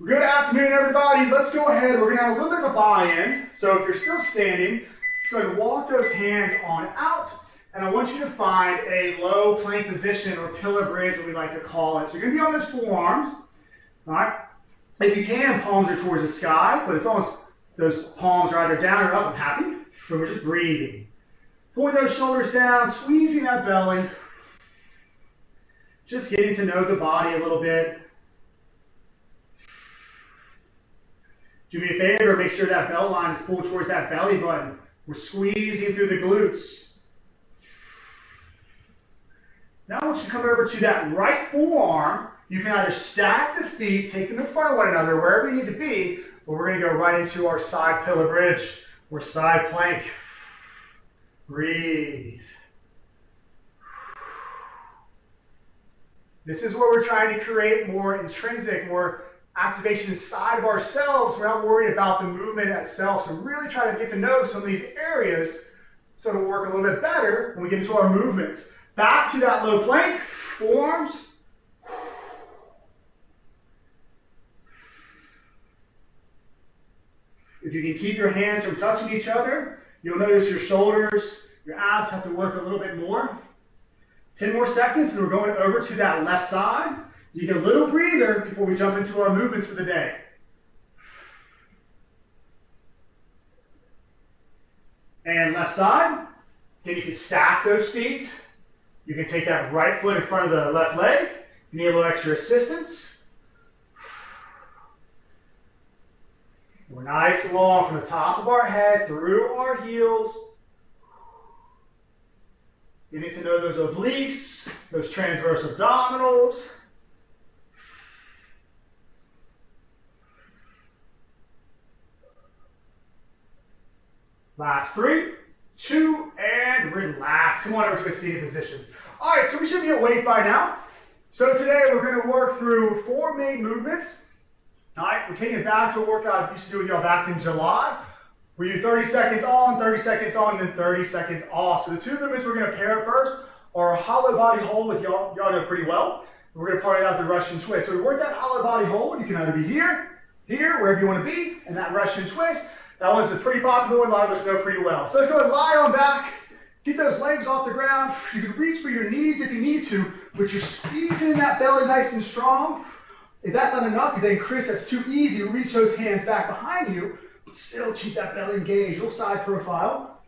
Good afternoon, everybody. Let's go ahead. We're going to have a little bit of a buy-in. So if you're still standing, just go ahead and walk those hands on out. And I want you to find a low plank position or pillar bridge, what we like to call it. So you're going to be on those forearms. All right. If you can, palms are towards the sky, but it's almost those palms are either down or up. I'm happy. So we're just breathing. Pulling those shoulders down, squeezing that belly. Just getting to know the body a little bit. Do me a favor, make sure that belt line is pulled towards that belly button. We're squeezing through the glutes. Now I want you to come over to that right forearm. You can either stack the feet, take them in front of one another, wherever you need to be, but we're going to go right into our side pillar bridge or side plank. Breathe. This is where we're trying to create more intrinsic, more activation inside of ourselves. We're not worried about the movement itself. So really try to get to know some of these areas so it'll work a little bit better when we get into our movements. Back to that low plank, forearms. If you can keep your hands from touching each other, you'll notice your shoulders, your abs have to work a little bit more. 10 more seconds and we're going over to that left side. You get a little breather before we jump into our movements for the day. And left side. Again, you can stack those feet. You can take that right foot in front of the left leg. You need a little extra assistance. We're nice and long from the top of our head through our heels. Getting to know those obliques, those transverse abdominals. Last 3, 2, and relax. Come on over to a seated position. All right, so we should be awake by now. So today we're going to work through 4 main movements. All right, we're taking it back to a workout I used to do with y'all back in July. We do 30 seconds on, 30 seconds on, and then 30 seconds off. So the 2 movements we're going to pair up first are a hollow body hold, with y'all know pretty well. We're going to part it out the Russian twist. So to work that hollow body hold, you can either be here, wherever you want to be, and that Russian twist. That one's a pretty popular one, a lot of us know pretty well. So let's go ahead and lie on back, get those legs off the ground. You can reach for your knees if you need to, but you're squeezing that belly nice and strong. If that's not enough, you then, Chris, that's too easy. Reach those hands back behind you, but still keep that belly engaged. Little side profile.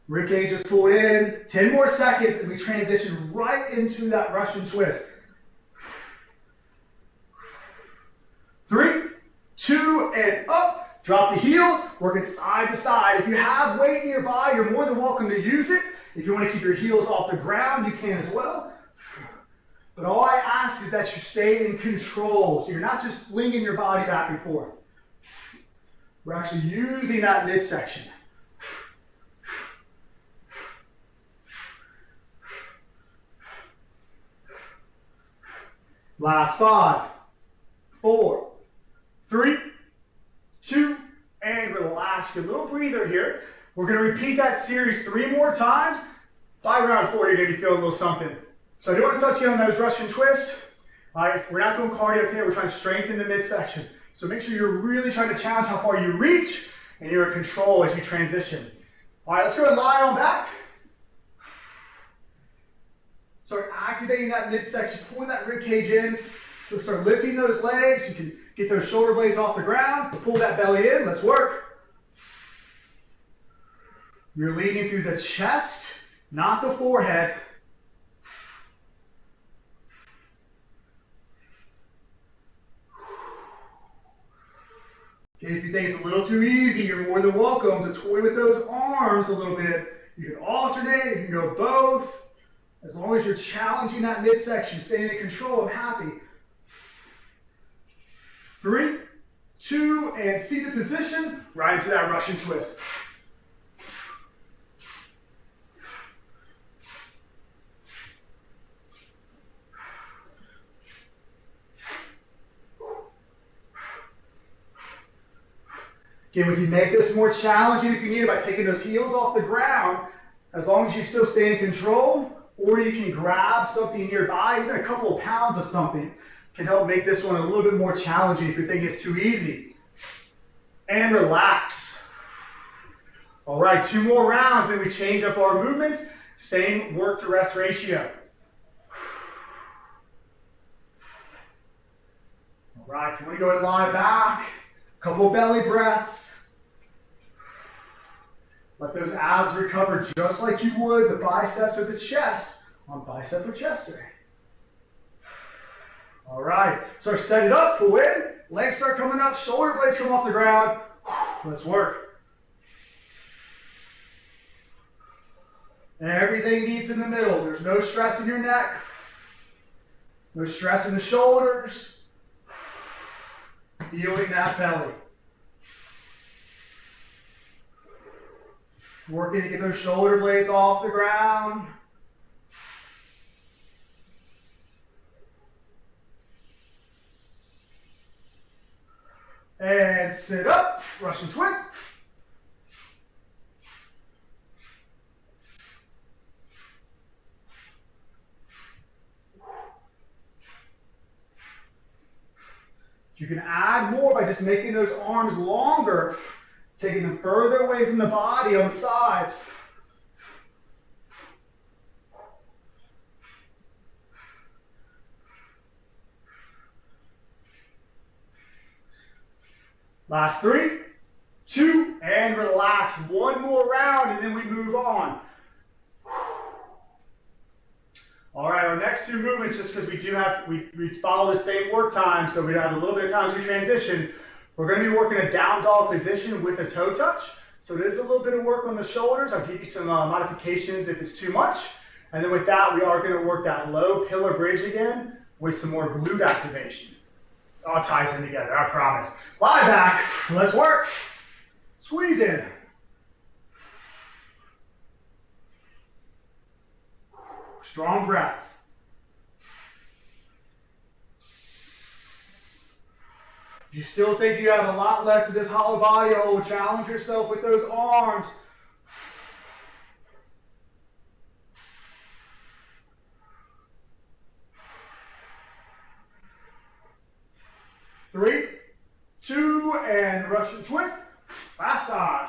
Rib cage is pulled in. 10 more seconds, and we transition right into that Russian twist. 3, 2, and up. Drop the heels, working side to side. If you have weight in your body, you're more than welcome to use it. If you want to keep your heels off the ground, you can as well. But all I ask is that you stay in control, so you're not just flinging your body back and forth. We're actually using that midsection. Last 5, 4, 3, 2, and relax. Get a little breather here. We're going to repeat that series 3 more times. By round 4, you're going to be feeling a little something. So I do want to touch you on those Russian twists. All right, we're not doing cardio today. We're trying to strengthen the midsection. So make sure you're really trying to challenge how far you reach and you're in control as you transition. All right, let's go and lie on back. Start activating that midsection, pulling that rib cage in. Let's start lifting those legs. You can get those shoulder blades off the ground. Pull that belly in. Let's work. You're leading through the chest, not the forehead. Okay, if you think it's a little too easy, you're more than welcome to toy with those arms a little bit. You can alternate, you can go both. As long as you're challenging that midsection, staying in control, I'm happy. 3, 2, and seated position, right into that Russian twist. Again, we can make this more challenging if you need it by taking those heels off the ground, as long as you still stay in control, or you can grab something nearby, even a couple of pounds of something can help make this one a little bit more challenging if you think it's too easy. And relax. All right, 2 more rounds, then we change up our movements. Same work to rest ratio. All right, you want to go and lie back. Couple belly breaths. Let those abs recover just like you would the biceps or the chest on bicep or chest day. All right, so set it up, pull in, legs start coming up, shoulder blades come off the ground. Let's work. Everything meets in the middle. There's no stress in your neck, no stress in the shoulders. Feeling that belly. Working to get those shoulder blades off the ground. And sit up, Russian twist. You can add more by just making those arms longer, taking them further away from the body on the sides. Last 3, 2, and relax. 1 more round, and then we move on. All right, our next 2 movements, just because we follow the same work time, so we have a little bit of time as we transition. We're going to be working a down dog position with a toe touch. So there's a little bit of work on the shoulders. I'll give you some modifications if it's too much. And then with that, we are going to work that low pillar bridge again with some more glute activation. It all ties in together, I promise. Lie back, let's work. Squeeze in. Strong breaths. If you still think you have a lot left of this hollow body hold, challenge yourself with those arms. Three, 2, and Russian twist. Last time.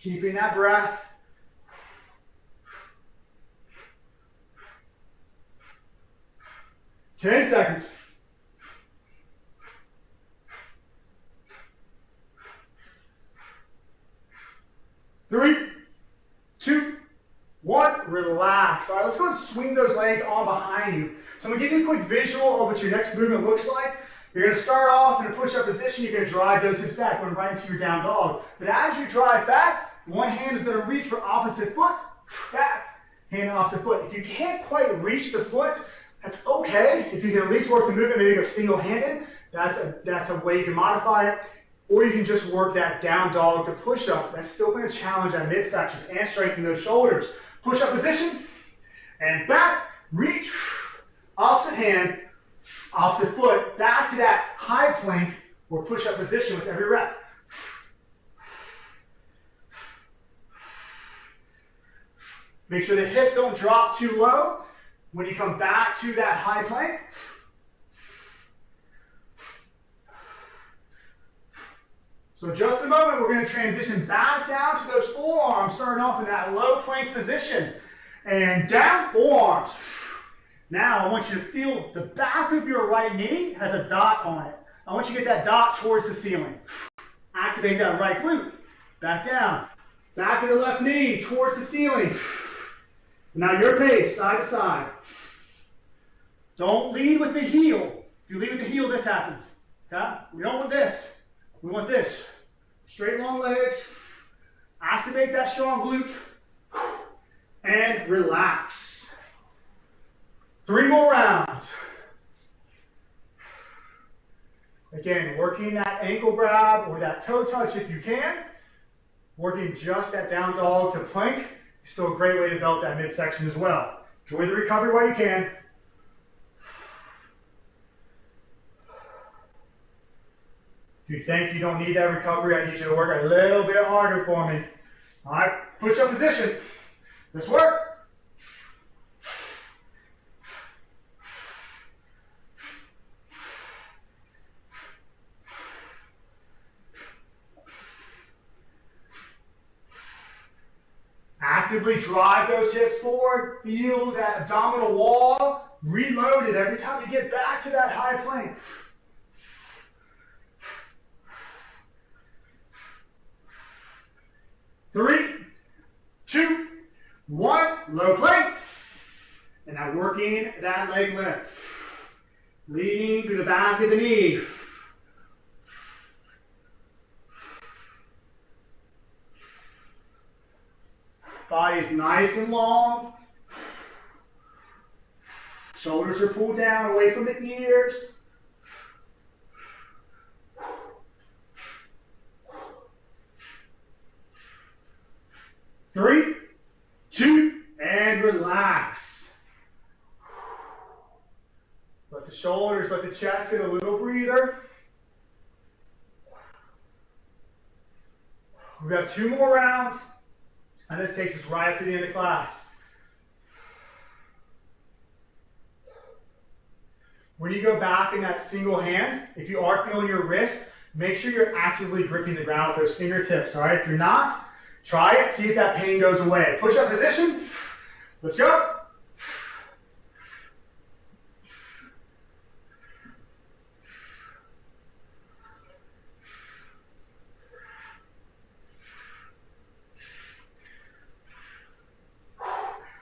Keeping that breath. Ten seconds. Three, 2, 1, relax. All right, let's go and swing those legs on behind you. So I'm gonna give you a quick visual of what your next movement looks like. You're gonna start off in a push-up position. You're gonna drive those hips back, going right into your down dog. But as you drive back, one hand is gonna reach for opposite foot, back, hand on opposite foot. If you can't quite reach the foot, that's okay. If you can at least work the movement, maybe go single-handed, that's a way you can modify it. Or you can just work that down dog to push up. That's still gonna challenge that midsection and strengthen those shoulders. Push up position, and back, reach, opposite hand, opposite foot, back to that high plank or push up position with every rep. Make sure the hips don't drop too low when you come back to that high plank. So in just a moment, we're going to transition back down to those forearms, starting off in that low plank position. And down, forearms. Now I want you to feel the back of your right knee has a dot on it. I want you to get that dot towards the ceiling. Activate that right glute. Back down. Back of the left knee towards the ceiling. Now your pace, side to side. Don't lead with the heel. If you lead with the heel, this happens. Okay? We don't want this. We want this. Straight long legs. Activate that strong glute. And relax. 3 more rounds. Again, working that ankle grab or that toe touch if you can. Working just that down dog to plank. Still a great way to develop that midsection as well. Enjoy the recovery while you can. you think you don't need that recovery, I need you to work a little bit harder for me. All right, push-up position. Let's work. Actively drive those hips forward. Feel that abdominal wall. Reload it every time you get back to that high plank. Three, two, one. Low plank. And now working that leg lift. Leading through the back of the knee. Body is nice and long. Shoulders are pulled down away from the ears. Three, two, and relax. Let the shoulders, let the chest get a little breather. We've got 2 more rounds, and this takes us right up to the end of class. When you go back in that single hand, if you are feeling your wrist, make sure you're actively gripping the ground with those fingertips, all right? If you're not, try it, see if that pain goes away. Push-up position. Let's go.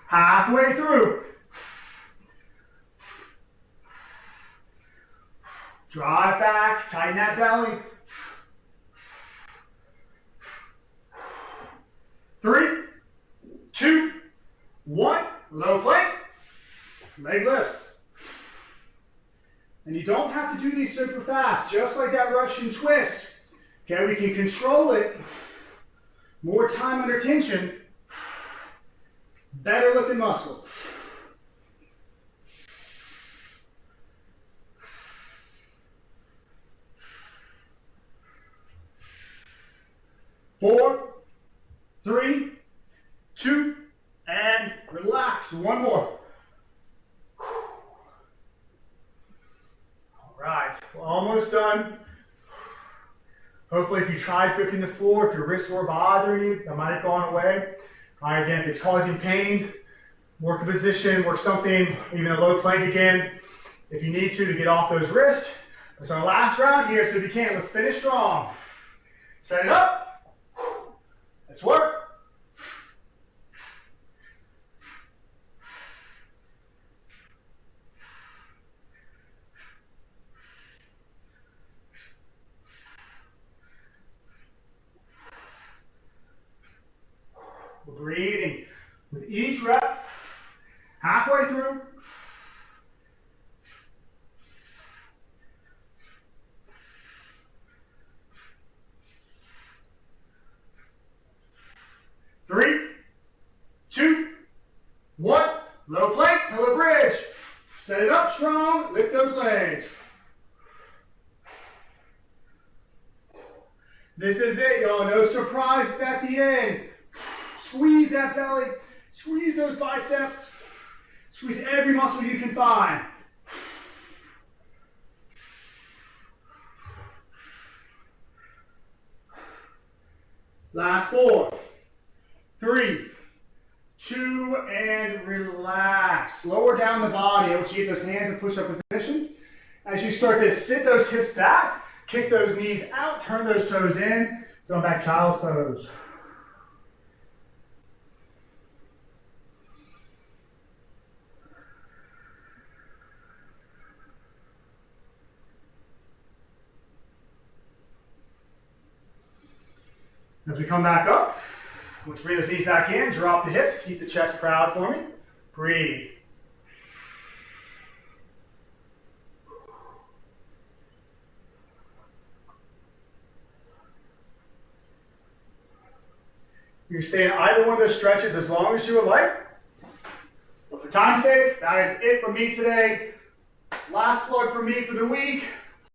Halfway through. Drive back, tighten that belly. 3, 2, 1. Low plank. Leg lifts. And you don't have to do these super fast, just like that Russian twist. Okay, we can control it. More time under tension. Better looking muscle. Four, 3, 2, and relax. One more. All right, we're almost done. Hopefully if you tried cooking the floor, if your wrists were bothering you, that might have gone away. All right, again, if it's causing pain, work a position, work something, even a low plank again, if you need to get off those wrists. That's our last round here, so if you can, let's finish strong. Set it up. Let's work. We're breathing with each rep, halfway through. Three, 2, 1. Low plank, pillar bridge. Set it up strong, lift those legs. This is it, y'all. No surprises at the end. Squeeze that belly, squeeze those biceps, squeeze every muscle you can find. Last 4, 3, 2, and relax. Lower down the body. I want you to get those hands in push-up position. As you start this, sit those hips back, kick those knees out, turn those toes in. So back child's pose. As we come back up, let's bring those knees back in, drop the hips, keep the chest proud for me. Breathe. You can stay in either one of those stretches as long as you would like. But for time's sake, that is it for me today. Last plug for me for the week.